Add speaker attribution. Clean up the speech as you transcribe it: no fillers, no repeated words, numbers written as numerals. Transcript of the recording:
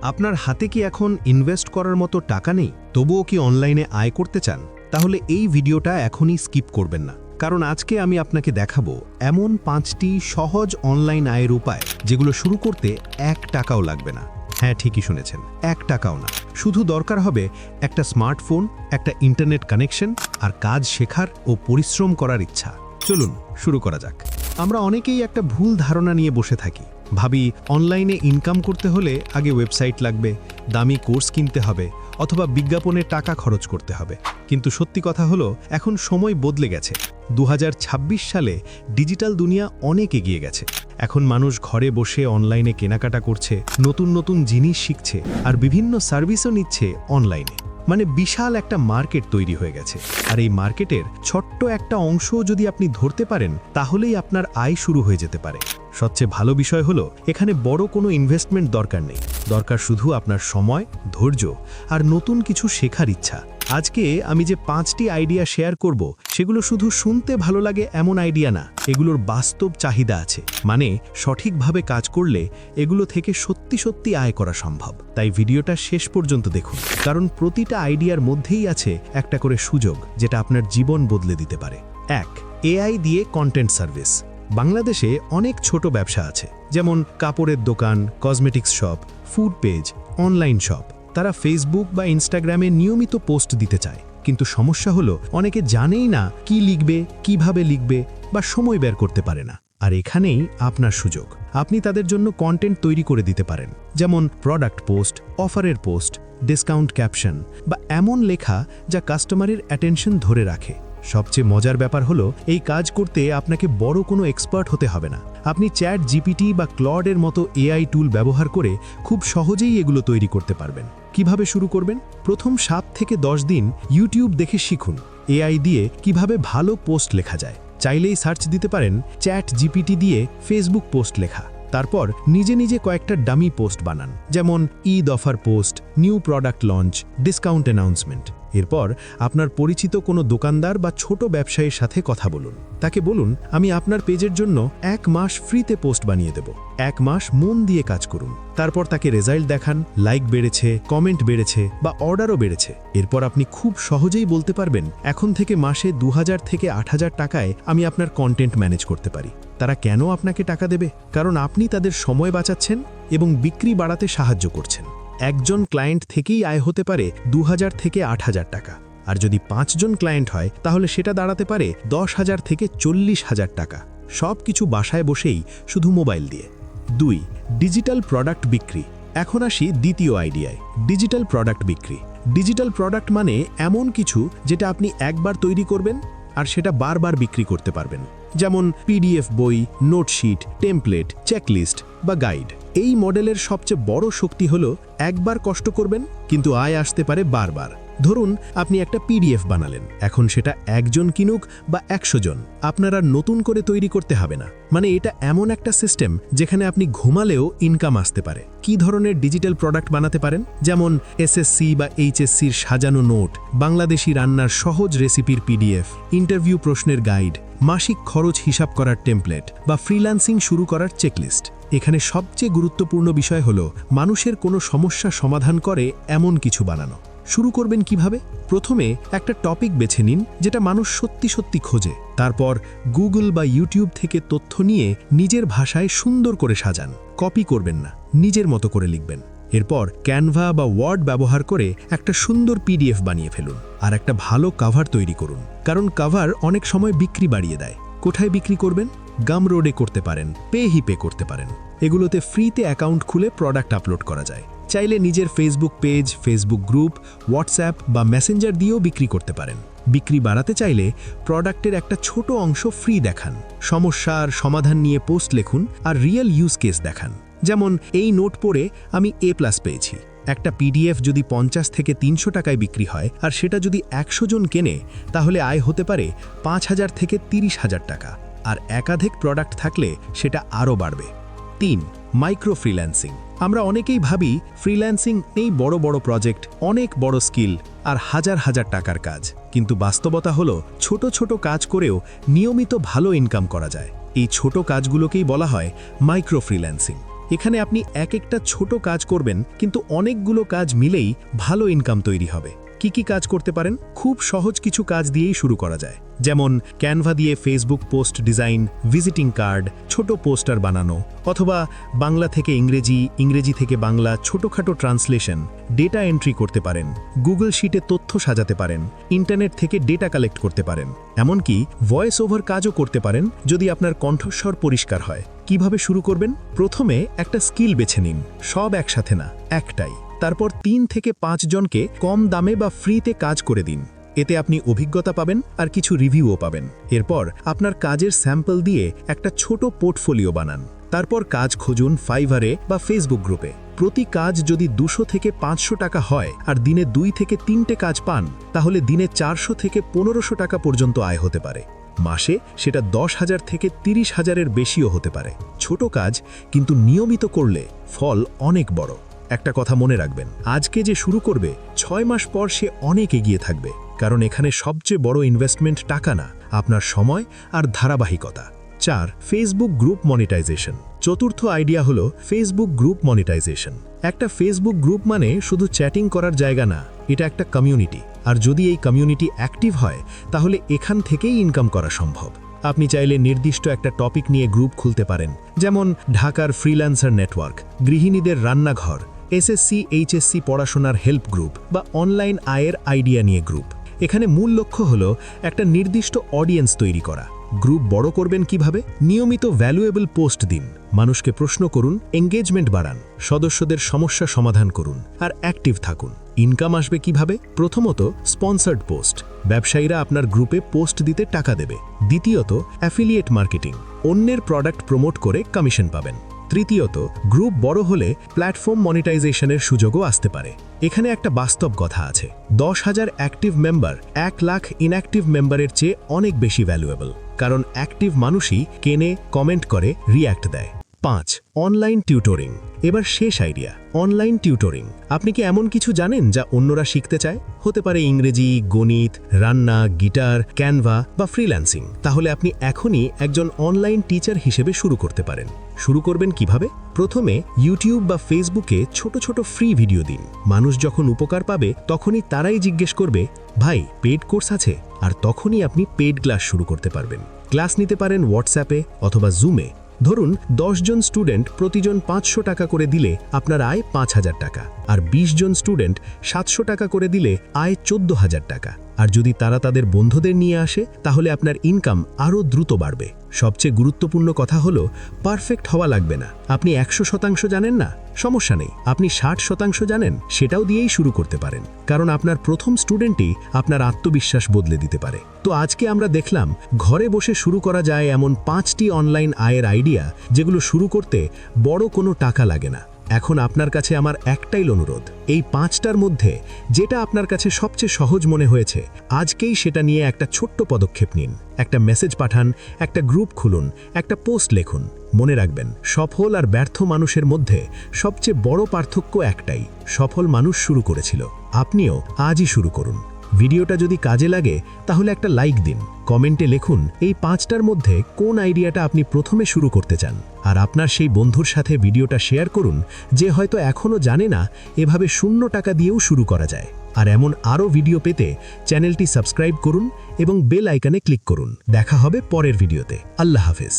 Speaker 1: আপনার হাতে কি এখন ইনভেস্ট করার মতো টাকা নেই, তবুও কি অনলাইনে আয় করতে চান? তাহলে এই ভিডিওটা এখনই স্কিপ করবেন না, কারণ আজকে আমি আপনাকে দেখাবো এমন 5টি সহজ অনলাইন আয়ের উপায় যেগুলো শুরু করতে 1 টাকাও লাগবে না। হ্যাঁ, ঠিকই শুনেছেন, 1 টাকাও না। শুধু দরকার হবে একটা স্মার্টফোন, একটা ইন্টারনেট কানেকশন আর কাজ শেখার ও পরিশ্রম করার ইচ্ছা। চলুন শুরু করা যাক। আমরা অনেকেই একটা ভুল ধারণা নিয়ে বসে থাকি। ভাবি অনলাইনে ইনকাম করতে হলে আগে ওয়েবসাইট লাগবে, দামি কোর্স কিনতে হবে অথবা বিজ্ঞাপনে টাকা খরচ করতে হবে। কিন্তু সত্যি কথা হলো, এখন সময় বদলে গেছে। 2026 সালে ডিজিটাল দুনিয়া অনেক এগিয়ে গেছে। এখন মানুষ ঘরে বসে অনলাইনে কেনাকাটা করছে, নতুন নতুন জিনিস শিখছে আর বিভিন্ন সার্ভিসও নিচ্ছে অনলাইনে। মানে বিশাল একটা মার্কেট তৈরি হয়ে গেছে। আর এই মার্কেটের ছোট্ট একটা অংশও যদি আপনি ধরতে পারেন, তাহলেই আপনার আয় শুরু হয়ে যেতে পারে। সবচেয়ে ভালো বিষয় হলো, এখানে বড় কোনো ইনভেস্টমেন্ট দরকার নেই। দরকার শুধু আপনার সময়, ধৈর্য আর নতুন কিছু শেখার ইচ্ছা। আজকে আমি যে 5টি আইডিয়া শেয়ার করব, সেগুলো শুধু শুনতে ভালো লাগে এমন আইডিয়া না, এগুলোর বাস্তব চাহিদা আছে। মানে সঠিকভাবে কাজ করলে এগুলো থেকে সত্যি সত্যি আয় করা সম্ভব। তাই ভিডিওটা শেষ পর্যন্ত দেখুন, কারণ প্রতিটা আইডিয়ার মধ্যেই আছে একটা করে সুযোগ, যেটা আপনার জীবন বদলে দিতে পারে। 1. এআই দিয়ে কন্টেন্ট সার্ভিস। বাংলাদেশে অনেক ছোট ব্যবসা আছে, যেমন কাপড়ের দোকান, cosmetics shop, food page, online shop. তারা ফেসবুক বা ইনস্টাগ্রামে নিয়মিত পোস্ট দিতে চায়, কিন্তু সমস্যা হলো অনেকে জানেই না কি লিখবে, কিভাবে লিখবে বা সময় বের করতে পারে না। আর এখানেই আপনার সুযোগ। আপনি তাদের জন্য কন্টেন্ট তৈরি করে দিতে পারেন, যেমন প্রোডাক্ট পোস্ট, অফারের পোস্ট, ডিসকাউন্ট ক্যাপশন বা এমন লেখা যা কাস্টমারের অ্যাটেনশন ধরে রাখে। সবচেয়ে মজার ব্যাপার হলো, এই কাজ করতে আপনাকে বড় কোনো এক্সপার্ট হতে হবে না। আপনি চ্যাট জিপিটি বা ক্লডের মতো এআই টুল ব্যবহার করে খুব সহজেই এগুলো তৈরি করতে পারবেন। কিভাবে শুরু করবেন? প্রথম 7 থেকে 10 দিন ইউটিউব দেখে শিখুন এআই দিয়ে কিভাবে ভালো পোস্ট লেখা যায়। চাইলেই সার্চ দিতে পারেন চ্যাট জিপিটি দিয়ে ফেসবুক পোস্ট লেখা। তারপর নিজে নিজে কয়েকটা ডামি পোস্ট বানান, যেমন Eid offer post, new product launch, discount announcement. এরপর আপনার পরিচিত কোনো দোকানদার বা ছোট ব্যবসায়ীর সাথে কথা বলুন। তাকে বলুন, আমি আপনার পেজের জন্য 1 মাস ফ্রিতে পোস্ট বানিয়ে দেব। 1 মাস মন দিয়ে কাজ করুন। তারপর তাকে রেজাল্ট দেখান, লাইক বেড়েছে, কমেন্ট বেড়েছে বা অর্ডারও বেড়েছে। এরপর আপনি খুব সহজেই বলতে পারবেন, এখন থেকে মাসে 2000 থেকে 8000 টাকায় আমি আপনার কন্টেন্ট ম্যানেজ করতে পারি। তারা কেন আপনাকে টাকা দেবে? কারণ আপনি তাদের সময় বাঁচাচ্ছেন এবং বিক্রি বাড়াতে সাহায্য করছেন। একজন ক্লায়েন্ট থেকেই আয় হতে পারে 2000 থেকে 8000 টাকা। আর যদি 5 জন ক্লায়েন্ট হয়, তাহলে সেটা দাঁড়াতে পারে 10,000 থেকে 40,000 টাকা। সব কিছু বাসায় বসেই, শুধু মোবাইল দিয়ে। 2. ডিজিটাল প্রোডাক্ট বিক্রি। এখন আসি দ্বিতীয় আইডিয়ায়, ডিজিটাল প্রোডাক্ট বিক্রি। ডিজিটাল প্রোডাক্ট মানে এমন কিছু যেটা আপনি একবার তৈরি করবেন আর সেটা বারবার বিক্রি করতে পারবেন, যেমন পিডিএফ বই, নোটশিট, টেমপ্লেট, চেকলিস্ট বা গাইড। এই মডেলের সবচেয়ে বড় শক্তি হলো, একবার কষ্ট করবেন কিন্তু আয় আসতে পারে বারবার। ধরুন আপনি একটা পিডিএফ বানালেন, এখন সেটা 1 জন কিনুক বা 100 জন, আপনার আর নতুন করে তৈরি করতে হবে না। মানে এটা এমন একটা সিস্টেম যেখানে আপনি ঘুমালেও ইনকাম আসতে পারে। কি ধরনের ডিজিটাল প্রোডাক্ট বানাতে পারেন? যেমন এসএসসি বা এইচএসসির সাজানো নোট, বাংলাদেশি রান্নার সহজ রেসিপির পিডিএফ, ইন্টারভিউ প্রশ্নের গাইড, মাসিক খরচ হিসাব করার টেমপ্লেট বা ফ্রিল্যান্সিং শুরু করার চেকলিস্ট। এখানে সবচেয়ে গুরুত্বপূর্ণ বিষয় হলো, মানুষের কোনো সমস্যা সমাধান করে এমন কিছু বানানো। শুরু করবেন কিভাবে? প্রথমে একটা টপিক বেছে নিন যেটা মানুষ সত্যি সত্যি খোঁজে। তারপর গুগল বা ইউটিউব থেকে তথ্য নিয়ে নিজের ভাষায় সুন্দর করে সাজান। কপি করবেন না, নিজের মতো করে লিখবেন। এরপর ক্যানভা বা ওয়ার্ড ব্যবহার করে একটা সুন্দর পিডিএফ বানিয়ে ফেলুন। আর একটা ভালো কভার তৈরি করুন, কারণ কভার অনেক সময় বিক্রি বাড়িয়ে দেয়। কোথায় বিক্রি করবেন? গামরোডে করতে পারেন, পে করতে পারেন। এগুলোতে ফ্রিতে অ্যাকাউন্ট খুলে প্রোডাক্ট আপলোড করা যায়। চাইলে নিজের Facebook page, Facebook group, WhatsApp বা মেসেঞ্জার দিয়েও বিক্রি করতে পারেন। বিক্রি বাড়াতে চাইলে প্রোডাক্টের একটা ছোট অংশ ফ্রি দেখান। সমস্যার সমাধান নিয়ে পোস্ট লিখুন আর রিয়েল ইউজ কেস দেখান। যেমন, এই নোট পড়ে আমি A+ পেয়েছি। একটা পিডিএফ যদি 50 থেকে 300 টাকায় বিক্রি হয় আর সেটা যদি 100 জন কেনে, তাহলে আয় হতে পারে 5000 থেকে 30,000 টাকা। আর একাধিক প্রোডাক্ট থাকলে সেটা আরও বাড়বে। 3. Micro freelancing. আমরা অনেকেই ভাবি ফ্রিল্যান্সিং নেই বড় বড় প্রজেক্ট, অনেক বড় স্কিল আর হাজার হাজার টাকার কাজ। কিন্তু বাস্তবতা হলো, ছোট ছোট কাজ করেও নিয়মিত ভালো ইনকাম করা যায়। এই ছোট কাজগুলোকেই বলা হয় মাইক্রো ফ্রিল্যান্সিং। এখানে আপনি এক একটা ছোট কাজ করবেন, কিন্তু অনেকগুলো কাজ মিলেই ভালো ইনকাম তৈরি হবে। কি কি কাজ করতে পারেন? খুব সহজ কিছু কাজ দিয়েই শুরু করা যায়, যেমন ক্যানভা দিয়ে Facebook post design, visiting card, ছোট পোস্টার বানানো, অথবা বাংলা থেকে ইংরেজি, ইংরেজি থেকে বাংলা ছোটখাটো ট্রান্সলেশন, ডেটা এন্ট্রি করতে পারেন, গুগল শিটে তথ্য সাজাতে পারেন, ইন্টারনেট থেকে ডেটা কালেক্ট করতে পারেন, এমনকি ভয়েস ওভার কাজও করতে পারেন যদি আপনার কণ্ঠস্বর পরিষ্কার হয়। কিভাবে শুরু করবেন? প্রথমে একটা স্কিল বেছে নিন, সব একসাথে না, একটাই। তারপর 3 থেকে 5 জনকে কম দামে বা ফ্রিতে কাজ করে দিন। এতে আপনি অভিজ্ঞতা পাবেন আর কিছু রিভিউও পাবেন। এরপর আপনার কাজের স্যাম্পল দিয়ে একটা ছোট পোর্টফোলিও বানান। তারপর কাজ খুঁজুন ফাইভারে বা ফেসবুক গ্রুপে। প্রতি কাজ যদি 200 থেকে 500 টাকা হয় আর দিনে 2 থেকে 3টে কাজ পান, তাহলে দিনে 400 থেকে 1500 টাকা পর্যন্ত আয় হতে পারে। মাসে সেটা 10,000 থেকে 30,000-এর বেশিও হতে পারে। ছোট কাজ, কিন্তু নিয়মিত করলে ফল অনেক বড়। একটা কথা মনে রাখবেন, আজকে যে শুরু করবে 6 মাস পর সে অনেক এগিয়ে থাকবে, কারণ এখানে সবচেয়ে বড় ইনভেস্টমেন্ট টাকা না, আপনার সময় আর ধারাবাহিকতা। 4. Facebook group monetization. চতুর্থ আইডিয়া হলো ফেসবুক গ্রুপ মনিটাইজেশন। একটা ফেসবুক গ্রুপ মানে শুধু চ্যাটিং করার জায়গা না, এটা একটা কমিউনিটি। আর যদি এই কমিউনিটি অ্যাক্টিভ হয়, তাহলে এখান থেকেই ইনকাম করা সম্ভব। আপনি চাইলে নির্দিষ্ট একটা টপিক নিয়ে গ্রুপ খুলতে পারেন, যেমন ঢাকার ফ্রিল্যান্সার নেটওয়ার্ক, গৃহিণীদের রান্নাঘর, এসএসসি এইচএসসি পড়াশোনার হেল্প গ্রুপ বা অনলাইন আয়ের আইডিয়া নিয়ে গ্রুপ। এখানে মূল লক্ষ্য হলো একটা নির্দিষ্ট অডিয়েন্স তৈরি করা। গ্রুপ বড় করবেন কিভাবে? নিয়মিত ভ্যালুয়েবল পোস্ট দিন, মানুষকে প্রশ্ন করুন, এঙ্গেজমেন্ট বাড়ান, সদস্যদের সমস্যা সমাধান করুন আর অ্যাক্টিভ থাকুন। ইনকাম আসবে কিভাবে? প্রথমত, স্পন্সর্ড পোস্ট, ব্যবসায়ীরা আপনার গ্রুপে পোস্ট দিতে টাকা দেবে। দ্বিতীয়ত, অ্যাফিলিয়েট মার্কেটিং, অন্যের প্রোডাক্ট প্রমোট করে কমিশন পাবেন। তৃতীয়ত, গ্রুপ বড় হলে প্ল্যাটফর্ম মনিটাইজেশনের সুযোগও আসতে পারে। এখানে একটা বাস্তব কথা আছে, 10,000 অ্যাক্টিভ মেম্বার 1 লাখ ইনঅ্যাক্টিভ মেম্বারের চেয়ে অনেক বেশি ভ্যালুয়েবল, কারণ অ্যাক্টিভ মানুষই কেনে, কমেন্ট করে, রিঅ্যাক্ট দেয়। 5. Online tutoring. এবার শেষ আইডিয়া, অনলাইন টিউটোরিং। আপনি কি এমন কিছু জানেন যা অন্যরা শিখতে চায়? হতে পারে ইংরেজি, গণিত, রান্না, গিটার, ক্যানভা বা ফ্রিল্যান্সিং। তাহলে আপনি এখনই একজন অনলাইন টিচার হিসেবে শুরু করতে পারেন। শুরু করবেন কিভাবে? প্রথমে ইউটিউব বা ফেসবুকে ছোট ছোট ফ্রি ভিডিও দিন। মানুষ যখন উপকার পাবে, তখনই তারাই জিজ্ঞেস করবে, ভাই পেইড কোর্স আছে? আর তখনই আপনি পেইড ক্লাস শুরু করতে পারবেন। ক্লাস নিতে পারেন হোয়াটসঅ্যাপে অথবা জুমে। ধরুন 10 জন স্টুডেন্ট প্রতিজন 500 টাকা করে দিলে আপনার আয় 5,000 টাকা, আর 20 জন স্টুডেন্ট 700 টাকা করে দিলে আয় 14,000 টাকা। আর যদি তারা তাদের বন্ধুদের নিয়ে আসে, তাহলে আপনার ইনকাম আরও দ্রুত বাড়বে। সবচেয়ে গুরুত্বপূর্ণ কথা হলো, পারফেক্ট হওয়া লাগবে না। আপনি 100% জানেন না, সমস্যা নেই। আপনি 60% জানেন, সেটাও দিয়েই শুরু করতে পারেন, কারণ আপনার প্রথম স্টুডেন্টই আপনার আত্মবিশ্বাস বদলে দিতে পারে। তো আজকে আমরা দেখলাম ঘরে বসে শুরু করা যায় এমন 5টি অনলাইন আয়ের আইডিয়া, যেগুলো শুরু করতে বড় কোনো টাকা লাগে না। এখন আপনার কাছে আমার একটাই অনুরোধ, এই 5টার মধ্যে যেটা আপনার কাছে সবচেয়ে সহজ মনে হয়েছে, আজকেই সেটা নিয়ে একটা ছোট্ট পদক্ষেপ নিন। একটা মেসেজ পাঠান, একটা গ্রুপ খুলুন, একটা পোস্ট লিখুন। মনে রাখবেন, সফল আর ব্যর্থ মানুষের মধ্যে সবচেয়ে বড় পার্থক্য একটাই, সফল মানুষ শুরু করেছিল। আপনিও আজই শুরু করুন। ভিডিওটা যদি কাজে লাগে, তাহলে একটা লাইক দিন, কমেন্টে লিখুন এই 5টার মধ্যে কোন আইডিয়াটা আপনি প্রথমে শুরু করতে চান। আর আপনার সেই বন্ধুর সাথে ভিডিওটা শেয়ার করুন, যে হয়তো এখনও জানে না এভাবে 0 টাকা দিয়েও শুরু করা যায়। আর এমন আরও ভিডিও পেতে চ্যানেলটি সাবস্ক্রাইব করুন এবং বেল আইকনে ক্লিক করুন। দেখা হবে পরের ভিডিওতে। আল্লাহ হাফেজ।